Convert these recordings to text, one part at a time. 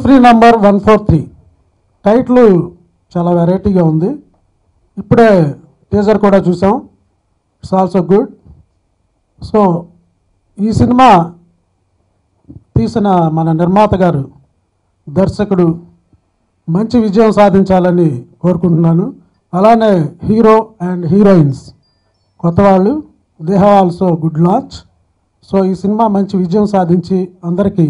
Free number 143 title చాలా వెరైటీగా ఉంది. ఇప్పుడే టీజర్ కూడా చూసాం. It's also good. సో ఈ సినిమా తీసిన మన నిర్మాత గారు, దర్శకుడు మంచి విజయం సాధించాలని కోరుకుంటున్నాను. అలానే హీరో అండ్ హీరోయిన్స్ కొత్త వాళ్ళు, they have also good launch. So ఈ సినిమా మంచి విజయం సాధించి అందరికీ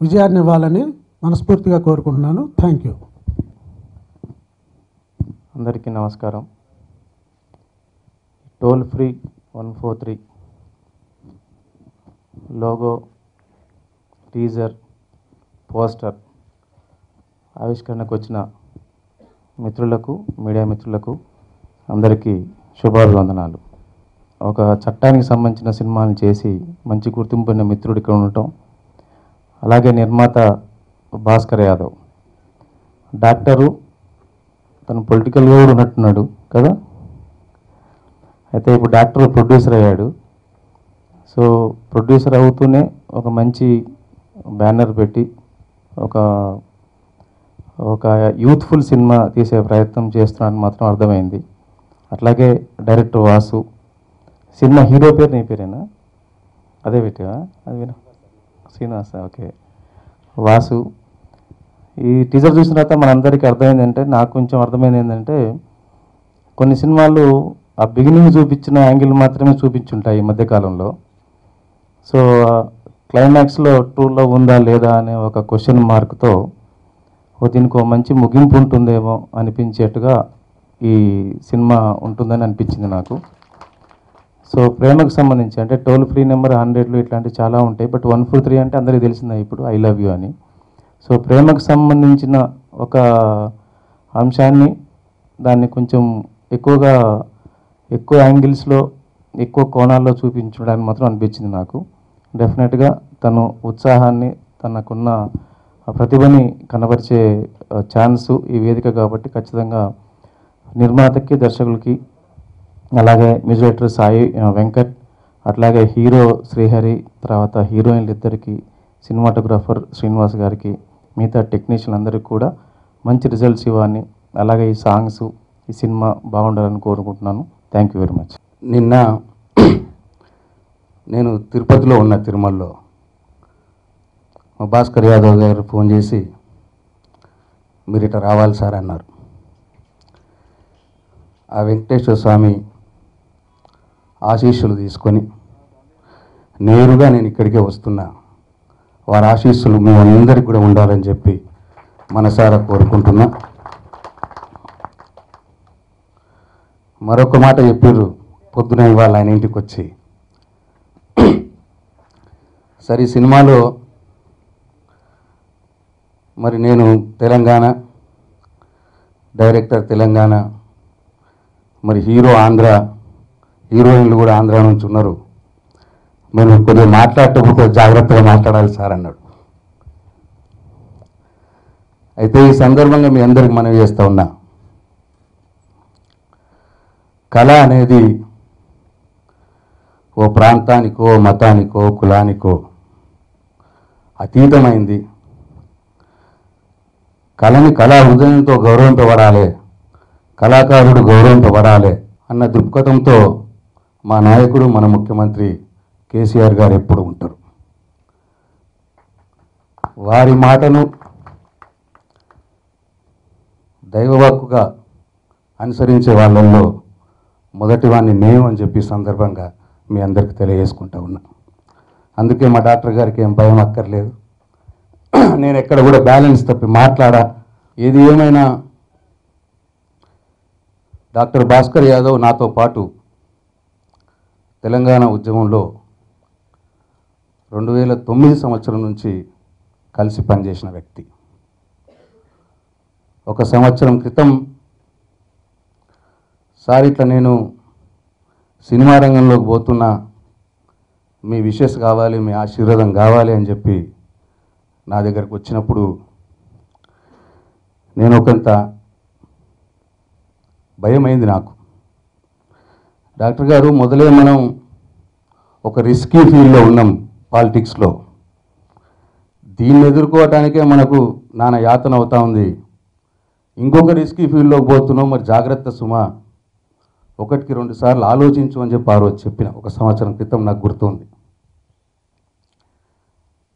విజయాన్ని ఇవ్వాలని మనస్ఫూర్తిగా కోరుకుంటున్నాను. Thank you. అందరికీ నమస్కారం. Toll free 143 logo, teaser, poster ఆవిష్కరణకు వచ్చిన మిత్రులకు, మీడియా మిత్రులకు అందరికీ శుభాభివందనాలు. ఒక చట్టానికి సంబంధించిన సినిమాని చేసి మంచి గుర్తింపు ఉన్న మిత్రుడు ఇక్కడ ఉండటం, అలాగే నిర్మాత భాస్కర్ యాదవ్, డాక్టరు, తను పొలిటికల్గా కూడా ఉన్నట్టున్నాడు కదా. అయితే ఇప్పుడు డాక్టర్ ప్రొడ్యూసర్ అయ్యాడు. సో ప్రొడ్యూసర్ అవుతూనే ఒక మంచి బ్యానర్ పెట్టి ఒక యూత్ఫుల్ సినిమా తీసే ప్రయత్నం చేస్తున్నాడని మాత్రం అర్థమైంది. అట్లాగే డైరెక్టర్ వాసు, సినిమా హీరో పేరు నీ పేరేనా? అదే పెట్టావా? అది వినా శ్రీనివాస. ఓకే. వాసు, ఈ టీజర్ చూసిన తర్వాత మనందరికీ అర్థమైంది ఏంటంటే, నాకు కొంచెం అర్థమైంది ఏంటంటే, కొన్ని సినిమాలు ఆ బిగినింగ్ చూపించిన యాంగిల్ మాత్రమే చూపించుంటాయి ఈ మధ్యకాలంలో. సో క్లైమాక్స్లో ట్రూలో ఉందా లేదా అనే ఒక క్వశ్చన్ మార్క్తో దీనికి ఒక మంచి ముగింపు ఉంటుందేమో అనిపించేట్టుగా ఈ సినిమా ఉంటుందని అనిపించింది నాకు. సో ప్రేమకు సంబంధించి అంటే టోల్ ఫ్రీ నెంబర్ 100 ఇట్లాంటివి చాలా ఉంటాయి. బట్ 143 అంటే అందరికీ తెలిసిందే ఇప్పుడు, ఐ లవ్ యూ అని. సో ప్రేమకు సంబంధించిన ఒక అంశాన్ని దాన్ని కొంచెం ఎక్కువ యాంగిల్స్లో, ఎక్కువ కోణాల్లో చూపించడానికి మాత్రం అనిపించింది నాకు. డెఫినెట్గా తను ఉత్సాహాన్ని, తనకున్న ప్రతిభని కనబరిచే ఛాన్సు ఈ వేదిక కాబట్టి ఖచ్చితంగా నిర్మాతకి, దర్శకులకి, అలాగే మ్యూజిక్ డైరెక్టర్ సాయి వెంకట్, అట్లాగే హీరో శ్రీహరి, తర్వాత హీరోయిన్లు ఇద్దరికి, సినిమాటోగ్రాఫర్ శ్రీనివాస్ గారికి, మిగతా టెక్నీషియన్ అందరికీ కూడా మంచి రిజల్ట్స్ ఇవ్వాలని, అలాగే ఈ సాంగ్స్, ఈ సినిమా బాగుండాలని కోరుకుంటున్నాను. Thank you very much. నిన్న నేను తిరుపతిలో ఉన్న తిరుమలలో మా భాస్కర్ యాదవ్ గారు ఫోన్ చేసి, మీరు ఇట్లా రావాలి సార్ అన్నారు. ఆ వెంకటేశ్వర స్వామి ఆశీస్సులు తీసుకొని నేరుగా నేను ఇక్కడికే వస్తున్నా. వారి ఆశీస్సులు మీ అందరికీ కూడా ఉండాలని చెప్పి మనసారా కోరుకుంటున్నా. మరొక మాట చెప్పారు పొద్దున ఇవాళ ఆయన ఇంటికి వచ్చి, సరే ఈ సినిమాలో మరి నేను తెలంగాణ, డైరెక్టర్ తెలంగాణ, మరి హీరో ఆంధ్ర, హీరోయిన్లు కూడా ఆంధ్ర నుంచి ఉన్నారు, మేము కొద్దిగా మాట్లాడేటప్పుడు జాగ్రత్తగా మాట్లాడాలి సార్ అన్నాడు. అయితే ఈ సందర్భంగా మీ అందరికి మనవి చేస్తూ ఉన్నా, కళ అనేది ఓ ప్రాంతానికో, మతానికో, కులానికో అతీతమైంది. కళని కళా హృదయంతో గౌరవింపబడాలి, కళాకారుడు గౌరవింపబడాలి అన్న దృక్పథంతో మా నాయకుడు, మన ముఖ్యమంత్రి కేసీఆర్ గారు ఎప్పుడు ఉంటారు. వారి మాటను దైవవాక్కుగా అనుసరించే వాళ్ళల్లో మొదటి వాడిని నేను అని చెప్పి సందర్భంగా మీ అందరికీ తెలియజేసుకుంటా ఉన్నా. అందుకే మా డాక్టర్ గారికి ఏం భయం అక్కర్లేదు. నేను ఎక్కడ కూడా బ్యాలెన్స్ తప్పి మాట్లాడా. ఏది ఏమైనా డాక్టర్ భాస్కర్ యాదవ్ నాతో పాటు తెలంగాణ ఉద్యమంలో 2009 సంవత్సరం నుంచి కలిసి పనిచేసిన వ్యక్తి. ఒక సంవత్సరం క్రితం సార్ ఇట్లా నేను సినిమా రంగంలోకి పోతున్నా, మీ విషెస్ కావాలి, మీ ఆశీర్వాదం కావాలి అని చెప్పి నా దగ్గరకు వచ్చినప్పుడు నేను ఒకంత భయమైంది నాకు. డాక్టర్ గారు, మొదలే మనం ఒక రిస్కీ ఫీల్డ్లో ఉన్నాం పాలిటిక్స్లో. దీన్ని ఎదుర్కోవటానికే మనకు నానా యాతన అవుతా ఉంది. ఇంకొక రిస్కీ ఫీల్డ్లోకి పోతున్నాం, మరి జాగ్రత్త సుమా, 1కి 2 సార్లు ఆలోచించు అని చెప్పి ఆ రోజు చెప్పిన, 1 సంవత్సరం క్రితం నాకు గుర్తుంది.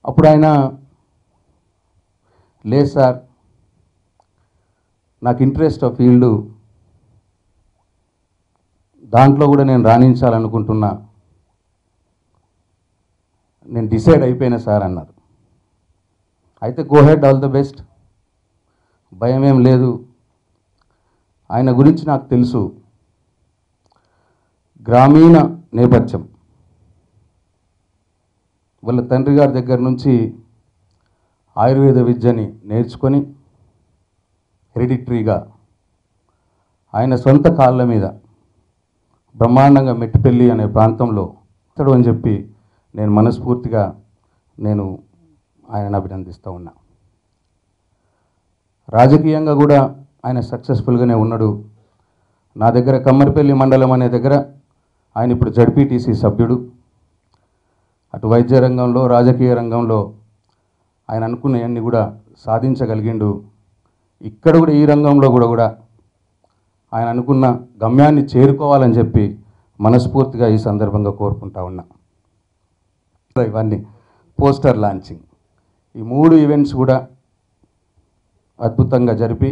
అప్పుడు ఆయన, లేదు సార్, నాకు ఇంట్రెస్ట్ ఆ ఫీల్డ్, దాంట్లో కూడా నేను రాణించాలనుకుంటున్నా, నేను డిసైడ్ అయిపోయినా సార్ అన్నారు. అయితే go head, all the best, భయం ఏం లేదు. ఆయన గురించి నాకు తెలుసు, గ్రామీణ నేపథ్యం, వాళ్ళ తండ్రి గారి దగ్గర నుంచి ఆయుర్వేద విద్యని నేర్చుకొని హెరిడిటరీగా ఆయన సొంత కాళ్ళ మీద బ్రహ్మాండంగా మెట్టిపల్లి అనే ప్రాంతంలో ఇతడు అని చెప్పి నేను మనస్ఫూర్తిగా ఆయనను అభినందిస్తూ ఉన్నా. రాజకీయంగా కూడా ఆయన సక్సెస్ఫుల్గానే ఉన్నాడు. నా దగ్గర కమ్మరిపల్లి మండలం అనే దగ్గర ఆయన ఇప్పుడు జడ్పీటీసీ సభ్యుడు. అటు వైద్య రంగంలో, రాజకీయ రంగంలో ఆయన అనుకున్నవన్నీ కూడా సాధించగలిగిండు. ఇక్కడ కూడా ఈ రంగంలో కూడా ఆయన అనుకున్న గమ్యాన్ని చేరుకోవాలని చెప్పి మనస్ఫూర్తిగా ఈ సందర్భంగా కోరుకుంటా ఉన్నా. ఇవన్నీ పోస్టర్ లాంచింగ్, ఈ 3 ఈవెంట్స్ కూడా అద్భుతంగా జరిపి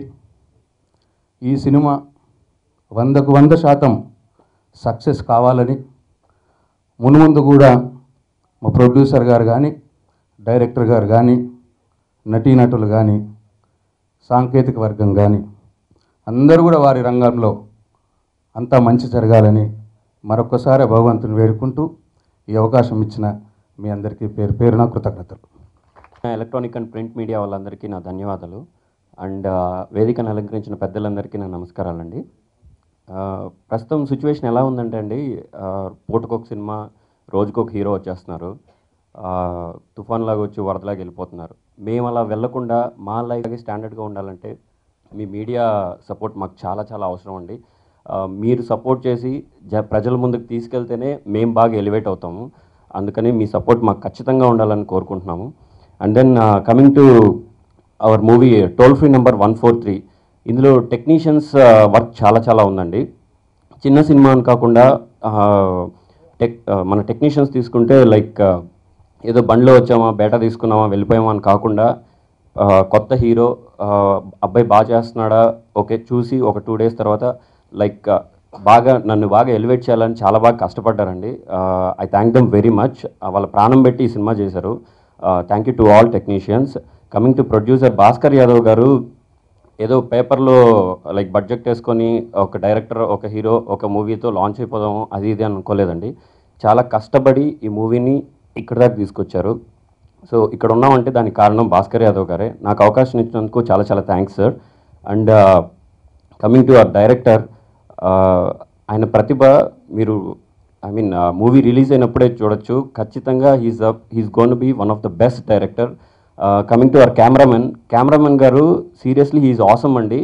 ఈ సినిమా 100కు 100% సక్సెస్ కావాలని, మున్ముందు కూడా మా ప్రొడ్యూసర్ గారు కానీ, డైరెక్టర్ గారు కానీ, నటీనటులు కానీ, సాంకేతిక వర్గం కానీ అందరూ కూడా వారి రంగంలో అంతా మంచి జరగాలని మరొకసారి భగవంతుని వేడుకుంటూ ఈ అవకాశం ఇచ్చిన మీ అందరికీ పేరు పేరున కృతజ్ఞతలు. ఎలక్ట్రానిక్ అండ్ ప్రింట్ మీడియా వాళ్ళందరికీ నా ధన్యవాదాలు. అండ్ వేదికను అలంకరించిన పెద్దలందరికీ నా నమస్కారాలండి. ప్రస్తుతం సిచ్యువేషన్ ఎలా ఉందంటే అండి, పూటకొక సినిమా, రోజుకొక హీరో వచ్చేస్తున్నారు. తుఫాన్ లాగా వచ్చి వరదలాగా వెళ్ళిపోతున్నారు. మేము అలా వెళ్లకుండా మా లైఫ్ స్టాండర్డ్గా ఉండాలంటే మీ మీడియా సపోర్ట్ మాకు చాలా చాలా అవసరం అండి. మీరు సపోర్ట్ చేసి ప్రజల ముందుకు తీసుకెళ్తేనే మేము బాగా ఎలివేట్ అవుతాము. అందుకని మీ సపోర్ట్ మాకు ఖచ్చితంగా ఉండాలని కోరుకుంటున్నాము. And then coming to our movie toll free number 143, ఇందులో టెక్నీషియన్స్ వర్క్ చాలా చాలా ఉందండి. చిన్న సినిమా అని కాకుండా మన టెక్నీషియన్స్ తీసుకుంటే లైక్ ఏదో బండిలో వచ్చామా, బేటా తీసుకున్నామా, వెళ్ళిపోయామా అని కాకుండా కొత్త హీరో, అబ్బాయి బాగా చేస్తున్నాడా, ఓకే చూసి ఒక 2 days తర్వాత లైక్ నన్ను బాగా ఎలివేట్ చేయాలని చాలా బాగా కష్టపడ్డారండి. I thank them very much. వాళ్ళ ప్రాణం పెట్టి ఈ సినిమా చేశారు. Thank you to all technicians. Coming to producer Bhaskar Yadav గారు, ఏదో పేపర్లో లైక్ బడ్జెట్ వేసుకొని ఒక డైరెక్టర్, ఒక హీరో, ఒక మూవీతో లాంచ్ అయిపోదాము అది ఇది అనుకోలేదండి. చాలా కష్టపడి ఈ మూవీని ఇక్కడ దాకా తీసుకొచ్చారు. సో ఇక్కడ ఉన్నామంటే దానికి కారణం భాస్కర్ యాదవ్ గారే. నాకు అవకాశం ఇచ్చినందుకు చాలా చాలా thanks sir. And coming to our director, ఆయన ప్రతిభ మీరు మూవీ రిలీజ్ అయినప్పుడే చూడొచ్చు. ఖచ్చితంగా he's gonna be one of the best director. Coming to our cameraman గారు, సీరియస్లీ హీఈస్ ఆసమ్ అండి.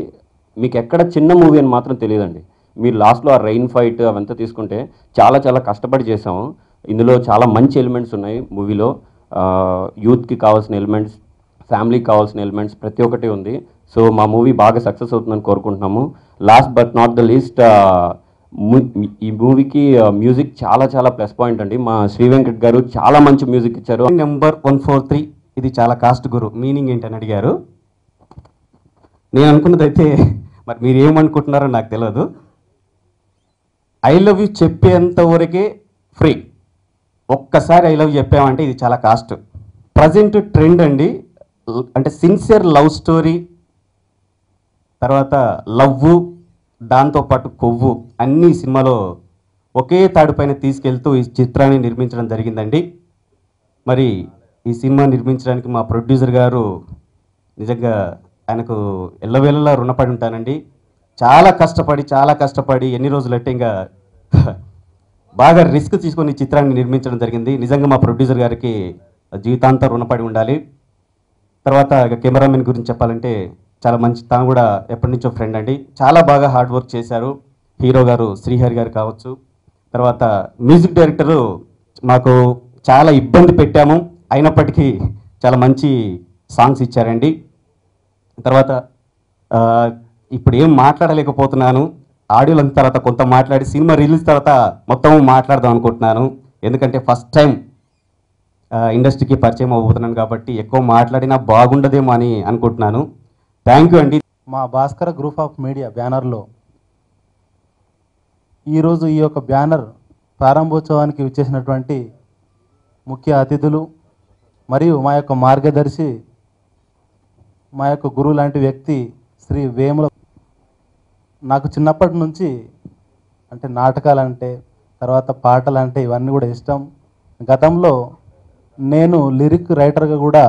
మీకు ఎక్కడ చిన్న మూవీ అని మాత్రం తెలియదండి. మీరు లాస్ట్లో ఆ రెయిన్ ఫైట్ అవంతా తీసుకుంటే చాలా చాలా కష్టపడి చేసాము. ఇందులో చాలా మంచి ఎలిమెంట్స్ ఉన్నాయి మూవీలో. యూత్కి కావాల్సిన ఎలిమెంట్స్, ఫ్యామిలీకి కావాల్సిన ఎలిమెంట్స్ ప్రతి ఒక్కటి ఉంది. సో మా మూవీ బాగా సక్సెస్ అవుతుందని కోరుకుంటున్నాము. Last but not the least, ఈ మూవీకి మ్యూజిక్ చాలా చాలా ప్లస్ పాయింట్ అండి. మా శ్రీ వెంకట్ గారు చాలా మంచి మ్యూజిక్ ఇచ్చారు. నెంబర్ 143 ఇది చాలా కాస్ట్ గురు, మీనింగ్ ఏంటని అడిగారు. నేను అనుకున్నదైతే మరి మీరు ఏమనుకుంటున్నారో నాకు తెలియదు. ఐ లవ్ యూ చెప్పేంత వరకే ఫ్రీ, ఒక్కసారి ఐ లవ్ చెప్పామంటే ఇది చాలా కాస్ట్. ప్రజెంట్ ట్రెండ్ అండి, అంటే సిన్సియర్ లవ్ స్టోరీ, తర్వాత లవ్వు, దాంతోపాటు కొవ్వు అన్నీ సినిమాలో ఒకే తాడుపైన తీసుకెళ్తూ ఈ చిత్రాన్ని నిర్మించడం జరిగిందండి. మరి ఈ సినిమా నిర్మించడానికి మా ప్రొడ్యూసర్ గారు నిజంగా ఆయనకు ఎల్లవేళలా రుణపడి ఉంటానండి. చాలా కష్టపడి ఎన్ని రోజులు అంటే ఇంకా బాగా రిస్క్ తీసుకొని ఈ చిత్రాన్ని నిర్మించడం జరిగింది. నిజంగా మా ప్రొడ్యూసర్ గారికి జీవితాంతం రుణపడి ఉండాలి. తర్వాత కెమెరామెన్ గురించి చెప్పాలంటే చాలా మంచి, తాను కూడా ఎప్పటి నుంచో ఫ్రెండ్ అండి. చాలా బాగా హార్డ్ వర్క్ చేశారు. హీరో గారు శ్రీహరి గారు కావచ్చు. తర్వాత మ్యూజిక్ డైరెక్టరు మాకు చాలా ఇబ్బంది పెట్టాము, అయినప్పటికీ చాలా మంచి సాంగ్స్ ఇచ్చారండి. తర్వాత ఇప్పుడు ఏం మాట్లాడలేకపోతున్నాను, ఆడియోలు అంత తర్వాత కొంత మాట్లాడి సినిమా రిలీజ్ తర్వాత మొత్తం మాట్లాడదాం అనుకుంటున్నాను. ఎందుకంటే ఫస్ట్ టైం ఇండస్ట్రీకి పరిచయం అవ్వబోతున్నాను కాబట్టి ఎక్కువ మాట్లాడినా బాగుండదేమో అని అనుకుంటున్నాను. థ్యాంక్ యూ అండి. మా భాస్కర గ్రూప్ ఆఫ్ మీడియా బ్యానర్లో ఈరోజు ఈ యొక్క బ్యానర్ ప్రారంభోత్సవానికి విచ్చేసినటువంటి ముఖ్య అతిథులు మరియు మా యొక్క మార్గదర్శి, మా యొక్క గురువు లాంటి వ్యక్తి శ్రీ వేముల. నాకు చిన్నప్పటి నుంచి అంటే నాటకాలంటే, తర్వాత పాటలంటే ఇవన్నీ కూడా ఇష్టం. గతంలో నేను లిరిక్ రైటర్గా కూడా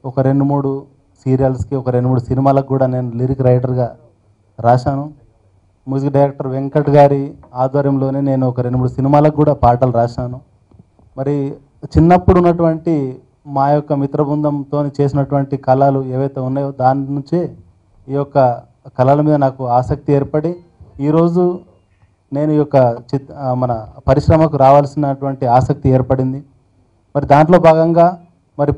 ఒక 2-3 సీరియల్స్కి, ఒక 2-3 సినిమాలకు కూడా నేను లిరిక్ రైటర్గా రాశాను. మ్యూజిక్ డైరెక్టర్ వెంకట్ గారి ఆధ్వర్యంలోనే నేను ఒక 2-3 సినిమాలకు కూడా పాటలు రాశాను. మరి చిన్నప్పుడు ఉన్నటువంటి మా యొక్క మిత్రబృందంతో చేసినటువంటి కళలు ఏవైతే ఉన్నాయో దాని నుంచే ఈ యొక్క కళల మీద నాకు ఆసక్తి ఏర్పడి ఈరోజు నేను ఈ యొక్క మన పరిశ్రమకు రావాల్సినటువంటి ఆసక్తి ఏర్పడింది. మరి దాంట్లో భాగంగా మరి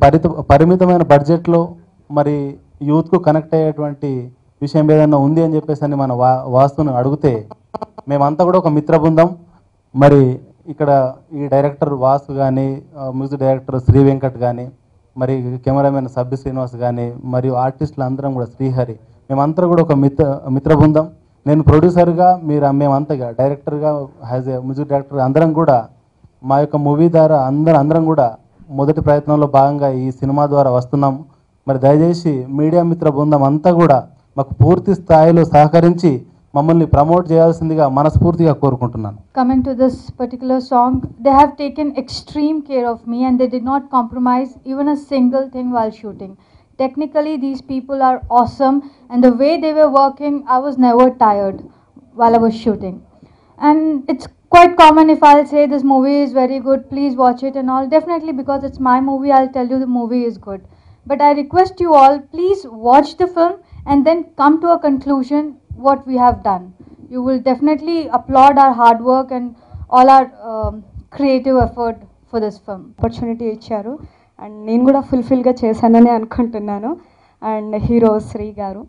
పరిమితమైన బడ్జెట్లో మరి యూత్కు కనెక్ట్ అయ్యేటువంటి విషయం ఏదైనా ఉంది అని చెప్పేసి అని మన వాస్తుని అడిగితే మేమంతా కూడా ఒక మిత్ర బృందం. మరి ఇక్కడ ఈ డైరెక్టర్ వాసు కానీ, మ్యూజిక్ డైరెక్టర్ శ్రీ వెంకట్ కానీ, మరి కెమెరామెన్ సబ్బి శ్రీనివాస్ కానీ, మరియు ఆర్టిస్టులు అందరం కూడా శ్రీహరి, మేమంతా కూడా ఒక మిత్ర బృందం. నేను ప్రొడ్యూసర్గా, మేమంతగా డైరెక్టర్గా, యాజ్ ఏ మ్యూజిక్ డైరెక్టర్ అందరం కూడా మా యొక్క మూవీ ద్వారా అందరం కూడా మొదటి ప్రయత్నంలో భాగంగా ఈ సినిమా ద్వారా వస్తున్నాం. మరి దయచేసి మీడియా మిత్ర బృందం అంతా కూడా మాకు పూర్తి స్థాయిలో సహకరించి మమ్మల్ని ప్రమోట్ చేయాల్సిందిగా మనస్ఫూర్తిగా కోరుకుంటున్నాను. Coming to this particular song, they have taken extreme care of me and they did not compromise even a single thing while shooting. Technically, these people are awesome, and the way they were working, I was never tired while I was shooting. And it's quite common if I'll say this movie is very good, please watch it and all. Definitely, because it's my movie, I'll tell you the movie is good. But I request you all, please watch the film and then come to a conclusion what we have done. You will definitely applaud our hard work and all our creative effort for this film. Opportunity ఇచ్చారు and నేను కూడా ఫుల్ఫిల్గా చేశానని అనుకుంటున్నాను. And hero Shri గారు,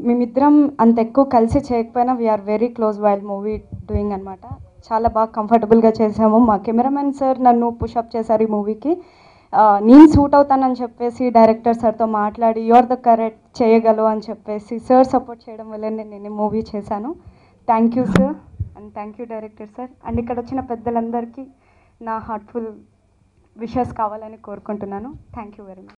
మేమిద్దరం అంత ఎక్కువ కలిసి చేయకపోయినా we are very close while movie doing అనమాట. చాలా బాగా కంఫర్టబుల్గా చేసాము. మా కెమెరామెన్ సార్ నన్ను పుషప్ చేశారు ఈ మూవీకి. నేను సూట్ అవుతానని చెప్పేసి డైరెక్టర్ సార్తో మాట్లాడి యూఆర్ ద కరెక్ట్, చేయగలవు అని చెప్పేసి సార్ సపోర్ట్ చేయడం వల్ల నేను ఈ మూవీ చేశాను. Thank you sir and thank you director sir. And ఇక్కడ వచ్చిన పెద్దలందరికీ నా హార్ట్ఫుల్ విషెస్ కావాలని కోరుకుంటున్నాను. Thank you very much.